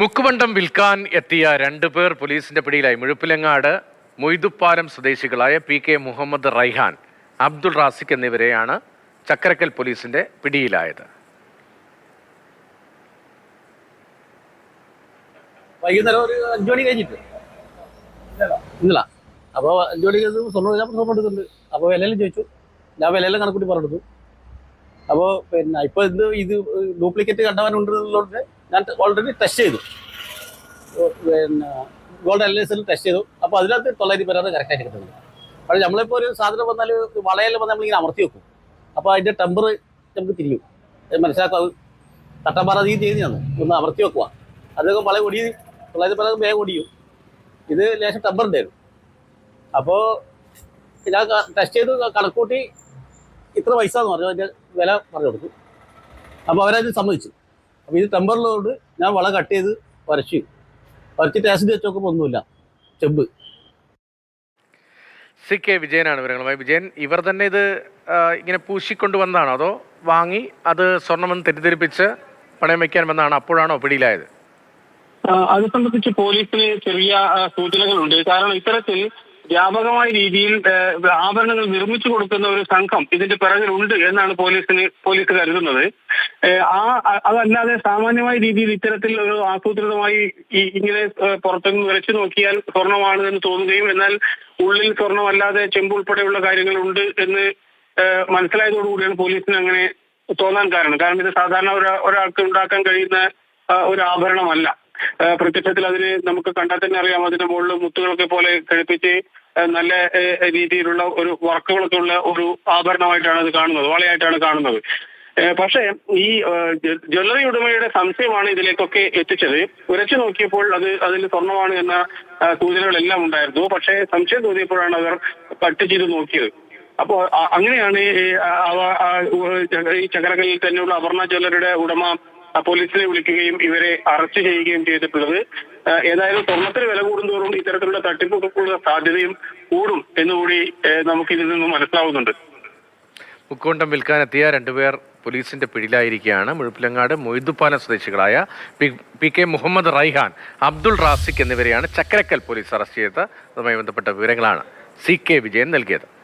മുക്കുവണ്ടം വിൽക്കാൻ എത്തിയ രണ്ടുപേർ പോലീസിന്റെ പിടിയിലായി. മുഴുപ്പിലങ്ങാട് മൊയ്തുപ്പാലം സ്വദേശികളായ പി.കെ. മുഹമ്മദ് റൈഹാൻ, അബ്ദുൾ റാസിഖ് എന്നിവരെയാണ് ചക്കരക്കൽ പോലീസിന്റെ പിടിയിലായത്. വൈകുന്നേരം ഒരു 5 മണി കഴിഞ്ഞിട്ട് ഇന്നല അപ്പോൾ 5 മണിക്ക് സ്വർണ്ണം എടുക്കുന്നുണ്ട്. അപ്പോൾ വിലയെല്ലാം ചോദിച്ചു, ഞാൻ വിലയെല്ലാം കണക്കൂട്ടി പറഞ്ഞെടുത്തു. അപ്പോൾ പിന്നെ ഇപ്പോൾ ഇത് ഡ്യൂപ്ലിക്കേറ്റ് കണ്ടവനുണ്ടെന്നുള്ളത് ഞാൻ ഓൾറെഡി ടെസ്റ്റ് ചെയ്തു. പിന്നെ ഗോൾഡ് അനലൈസിൽ ടെസ്റ്റ് ചെയ്തു. അപ്പോൾ അതിനകത്ത് 900 പേരാണ് കറക്റ്റായിട്ട് കിട്ടുന്നത്. പക്ഷേ നമ്മളിപ്പോൾ ഒരു സാധനം വന്നാൽ വളയെല്ലാം വന്നാൽ നമ്മളിങ്ങനെ അമർത്തി വെക്കും. അപ്പോൾ അതിൻ്റെ ടെമ്പർ നമുക്ക് തിരിയും, മനസ്സിലാക്കും. അത് തട്ടപ്പാറ ഈ ചെയ്യുന്നതാണ്, ഒന്ന് അമർത്തി വെക്കുക. അതൊക്കെ വള ഒടി 900 പേരൊക്കെ വേഗം ഒടിയും. ഇത് ലേശം ടെമ്പർ ഉണ്ടായിരുന്നു. അപ്പോൾ ഞാൻ ടെസ്റ്റ് ചെയ്ത് കണക്കൂട്ടി ഇത്ര പൈസ എന്ന് പറഞ്ഞു, അതിൻ്റെ വില പറഞ്ഞു കൊടുത്തു. അപ്പോൾ അവരത് സമ്മതിച്ചു. അപ്പോൾ ഇത് ടെമ്പറിലോട് ഞാൻ വള കട്ട് ചെയ്ത് വരച്ച് ആസിഡ് വെച്ച് നോക്കുമ്പോൾ ഒന്നുമില്ല, ചെമ്പ്. സി.കെ. വിജയനാണ് വിവരങ്ങളുമായി. വിജയൻ, ഇവർ തന്നെ ഇത് ഇങ്ങനെ പൂശിക്കൊണ്ടുവന്നതാണോ അതോ വാങ്ങി അത് സ്വർണ്ണമെന്ന് തെറ്റിദ്ധരിപ്പിച്ച് പണയം വയ്ക്കാൻ വന്നതാണോ? അപ്പോഴാണോ പിടിയിലായത്? അത് സംബന്ധിച്ച് പോലീസിന് ചെറിയ സൂചനകളുണ്ട്. കാരണം ഇത്തരത്തിൽ വ്യാപകമായ രീതിയിൽ ആഭരണങ്ങൾ നിർമ്മിച്ചു കൊടുക്കുന്ന ഒരു സംഘം ഇതിന്റെ പിറകിലുണ്ട് എന്നാണ് പോലീസ് കരുതുന്നത്. അതല്ലാതെ സാമാന്യമായ രീതിയിൽ ഇത്തരത്തിൽ ഒരു ആസൂത്രിതമായി ഇങ്ങനെ പുറത്തുനിന്ന് വരച്ചു നോക്കിയാൽ സ്വർണ്ണമാണ് എന്ന് തോന്നുകയും എന്നാൽ ഉള്ളിൽ സ്വർണ്ണമല്ലാതെ ചെമ്പ് ഉൾപ്പെടെയുള്ള കാര്യങ്ങളുണ്ട് എന്ന് മനസ്സിലായതോടുകൂടിയാണ് പോലീസിന് അങ്ങനെ തോന്നാൻ കാരണം ഇത് സാധാരണ ഒരാൾക്ക് ഉണ്ടാക്കാൻ കഴിയുന്ന ഒരു ആഭരണമല്ല. പ്രത്യക്ഷത്തിൽ അതിന് നമുക്ക് കണ്ടാൽ തന്നെ അറിയാം, അതിന്റെ മുകളിൽ മുത്തുകളൊക്കെ പോലെ കഴിപ്പിച്ച് നല്ല രീതിയിലുള്ള ഒരു വർക്കുകളൊക്കെ ഉള്ള ഒരു ആഭരണമായിട്ടാണ് അത് കാണുന്നത്, വളയായിട്ടാണ് കാണുന്നത്. പക്ഷേ ഈ ജ്വല്ലറി ഉടമയുടെ സംശയമാണ് ഇതിലേക്കൊക്കെ എത്തിച്ചത്. ഉരച്ചു നോക്കിയപ്പോൾ അതിൽ സ്വർണ്ണമാണ് എന്ന സൂചനകളെല്ലാം ഉണ്ടായിരുന്നു. പക്ഷേ സംശയം തോന്നിയപ്പോഴാണ് അവർ കട്ട് ചെയ്ത് നോക്കിയത്. അപ്പോൾ അങ്ങനെയാണ് ഈ ചക്കരക്കല്ലിൽ തന്നെയുള്ള അപർണ ജ്വല്ലറിയുടെ ഉടമ പോലീസിനെ വിളിക്കുകയും ഇവരെ അറസ്റ്റ് ചെയ്യുകയും ചെയ്തിട്ടുള്ളത്. ഏതായാലും സ്വർണ്ണത്തിന് വില കൂടുന്തോറും ഇത്തരത്തിലുള്ള തട്ടിപ്പുകൾക്കുള്ള സാധ്യതയും കൂടും എന്നുകൂടി നമുക്ക് ഇതിൽ നിന്നും മനസ്സിലാവുന്നുണ്ട്. മുക്കുവണ്ടം വിൽക്കാനെത്തിയ രണ്ടുപേർ പോലീസിന്റെ പിടിയിലായിരിക്കുകയാണ്. മുഴുപ്പിലങ്ങാട് മൊയ്തുപ്പാലം സ്വദേശികളായ പി.കെ. മുഹമ്മദ് റൈഹാൻ, അബ്ദുൾ റാസിഖ് എന്നിവരെയാണ് ചക്കരക്കൽ പോലീസ് അറസ്റ്റ് ചെയ്തത്. അതുമായി ബന്ധപ്പെട്ട വിവരങ്ങളാണ് സി.കെ. വിജയൻ നൽകിയത്.